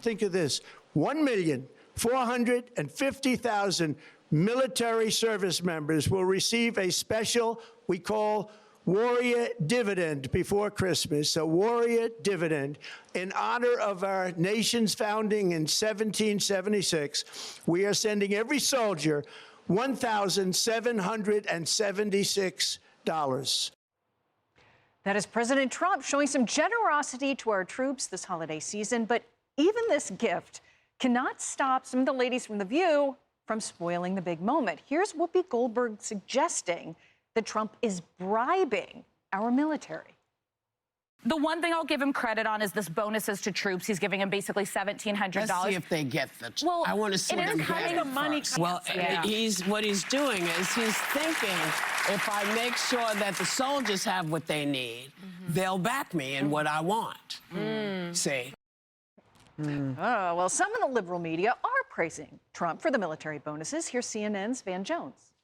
think of this, 1,450,000 military service members will receive a special, we call warrior dividend before Christmas, a warrior dividend in honor of our nation's founding in 1776. We are sending every soldier $1,776. That is President Trump showing some generosity to our troops this holiday season. But even this gift cannot stop some of the ladies from The View from spoiling the big moment. Here's Whoopi Goldberg suggesting that Trump is bribing our military. The one thing I'll give him credit on is this bonuses to troops. He's giving them basically $1,700. Let's see if they get the. Well, I want to see them get the money. Well, what he's doing is he's thinking, if I make sure that the soldiers have what they need, they'll back me in what I want. See. Oh, well, some of the liberal media are praising Trump for the military bonuses. Here's CNN's Van Jones.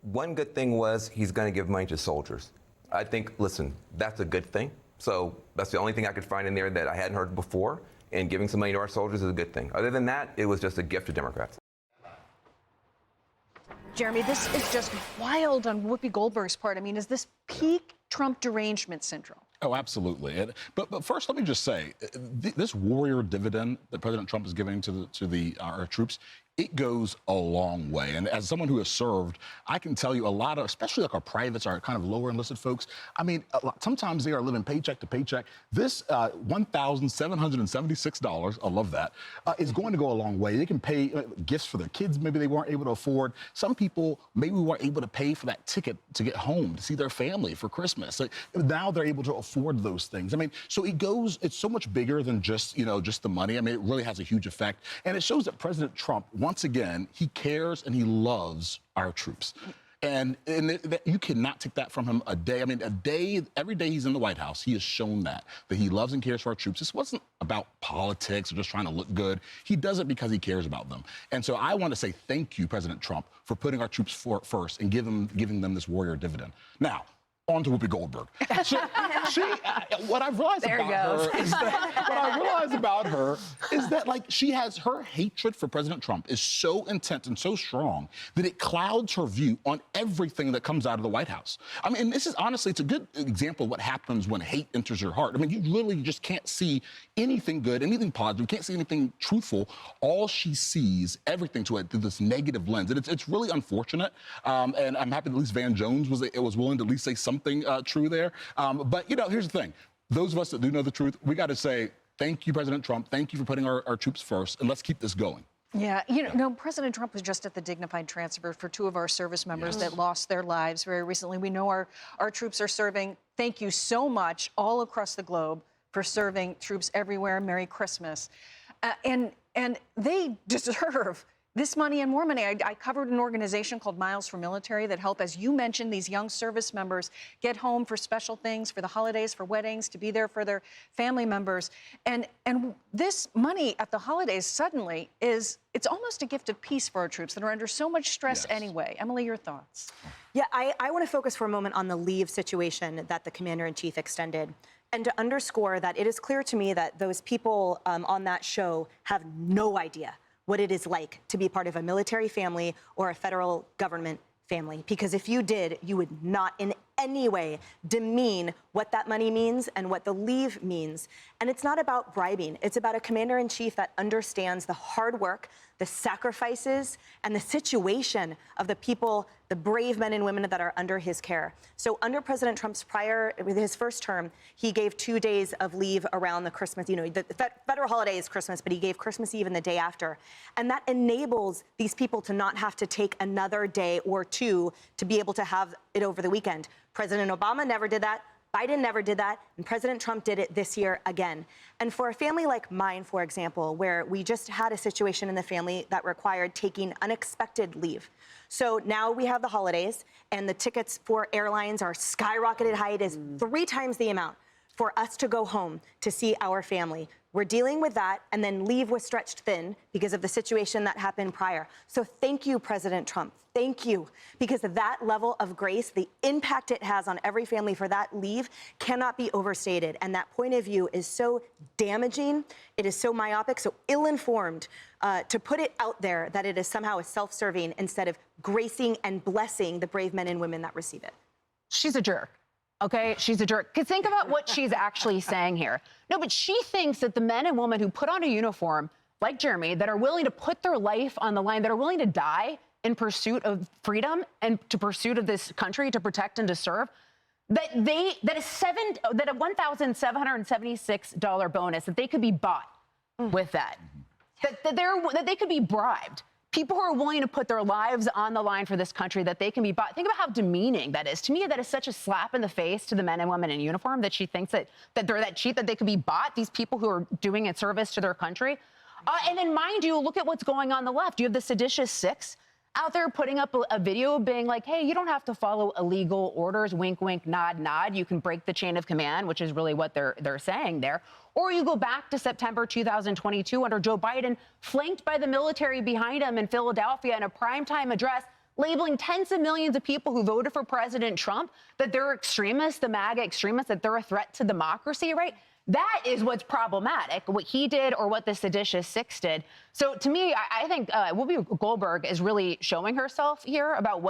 One good thing was he's going to give money to soldiers. I think, listen, that's a good thing. So that's the only thing I could find in there that I hadn't heard before. And giving some money to our soldiers is a good thing. Other than that, it was just a gift to Democrats. Jeremy, this is just wild on Whoopi Goldberg's part. I mean, is this peak Trump derangement syndrome? Oh, absolutely. But first, let me just say, this warrior dividend that President Trump is giving to our troops, it goes a long way. And as someone who has served, I can tell you a lot of, especially like our privates, our kind of lower enlisted folks, I mean, sometimes they are living paycheck to paycheck. This $1,776, I love that, is going to go a long way. They can pay gifts for their kids maybe they weren't able to afford. Some people maybe weren't able to pay for that ticket to get home, to see their family for Christmas. So now they're able to afford those things. I mean, so it's so much bigger than just, just the money. I mean, it really has a huge effect. And it shows that President Trump, once again, he cares and he loves our troops. And you cannot take that from him a day. I mean, every day he's in the White House, he has shown that he loves and cares for our troops. This wasn't about politics or just trying to look good. He does it because he cares about them. And so I want to say thank you, President Trump, for putting our troops first and giving them this warrior dividend. Now, on to Whoopi Goldberg. What I've realized about her is that, like, she has her hatred for President Trump is so intense and so strong that it clouds her view on everything that comes out of the White House. I mean, this is honestly, it's a good example of what happens when hate enters your heart. I mean, you literally just can't see anything good, anything positive. You can't see anything truthful. All she sees, everything to it through this negative lens. And it's really unfortunate. And I'm happy that at least Van Jones was willing to at least say something true there. But, here's the thing. Those of us that do know the truth, we got to say, thank you, President Trump. Thank you for putting our troops first. And let's keep this going. Yeah, President Trump was just at the dignified transfer for two of our service members that lost their lives very recently. We know our troops are serving. Thank you so much all across the globe for serving troops everywhere. Merry Christmas. And they deserve this money and more money. I covered an organization called Miles for Military that help, as you mentioned, these young service members get home for special things, for the holidays, for weddings, to be there for their family members. And this money at the holidays suddenly it's almost a gift of peace for our troops that are under so much stress anyway. Emily, your thoughts? Yeah, I want to focus for a moment on the leave situation that the Commander-in-Chief extended, and to underscore that it is clear to me that those people on that show have no idea what it is like to be part of a military family or a federal government family. Because if you did, you would not in any way demean what that money means and what the leave means. And it's not about bribing. It's about a commander-in-chief that understands the hard work, the sacrifices, and the situation of the people, the brave men and women that are under his care. So under President Trump's with his first term, he gave 2 days of leave around the Christmas, the federal holiday is Christmas, but he gave Christmas Eve and the day after. And that enables these people to not have to take another day or two to be able to have it over the weekend. President Obama never did that. Biden never did that, and President Trump did it this year again. And for a family like mine, for example, where we just had a situation in the family that required taking unexpected leave. So now we have the holidays, and the tickets for airlines are skyrocketed high. It is 3 times the amount for us to go home to see our family. We're dealing with that, and then leave was stretched thin because of the situation that happened prior. So thank you, President Trump. Thank you. Because that level of grace, the impact it has on every family for that leave cannot be overstated. And that point of view is so damaging. It is so myopic, so ill-informed to put it out there that it is somehow self-serving instead of gracing and blessing the brave men and women that receive it. She's a jerk. Okay, she's a jerk. Because think about what she's actually saying here. No, but she thinks that the men and women who put on a uniform, like Jeremy, that are willing to put their life on the line, that are willing to die in pursuit of freedom and to pursuit of this country, to protect and to serve, that a $1,776 bonus, that they could be bought with that, that they could be bribed. People who are willing to put their lives on the line for this country, that they can be bought. Think about how demeaning that is. To me, that is such a slap in the face to the men and women in uniform, that she thinks that they're that cheap, that they could be bought, these people who are doing a service to their country. And then, mind you, look at what's going on the left. You have the seditious six out there putting up a video being like, hey, you don't have to follow illegal orders, wink, wink, nod, nod. You can break the chain of command, which is really what they're saying there. Or you go back to September 2022 under Joe Biden, flanked by the military behind him in Philadelphia in a primetime address, labeling tens of millions of people who voted for President Trump that they're extremists, the MAGA extremists, that they're a threat to democracy, right? That is what's problematic, what he did or what the seditious six did. So to me, I think Whoopi Goldberg is really showing herself here about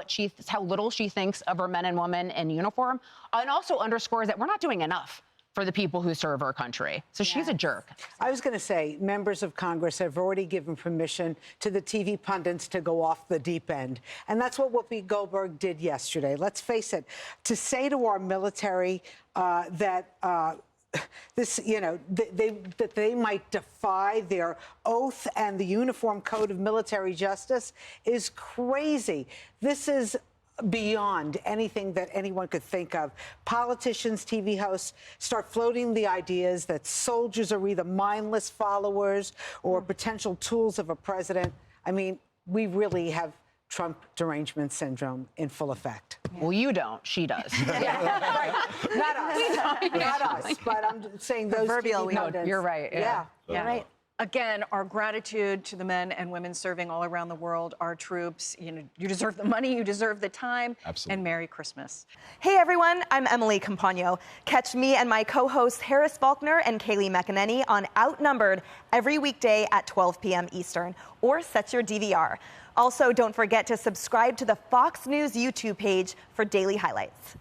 how little she thinks of her men and women in uniform, and also underscores that we're not doing enough for the people who serve our country. So she's a jerk. I was going to say, members of Congress have already given permission to the TV pundits to go off the deep end. And that's what Whoopi Goldberg did yesterday. Let's face it, to say to our military that they might defy their oath and the Uniform Code of Military Justice is crazy. This is beyond anything that anyone could think of. Politicians, TV hosts start floating the ideas that soldiers are either mindless followers or potential tools of a president. I mean, we really have Trump derangement syndrome in full effect. Well, you don't. She does. Right. Not us. Not us. But I'm saying those Proverbial, TV pundits. You're right. Yeah. You're right. Again, our gratitude to the men and women serving all around the world, our troops. You deserve the money, you deserve the time. Absolutely. And Merry Christmas. Hey everyone, I'm Emily Campagno. Catch me and my co-hosts Harris Faulkner and Kaylee McEnany on Outnumbered every weekday at 12 p.m. Eastern, or set your DVR. Also, don't forget to subscribe to the Fox News YouTube page for daily highlights.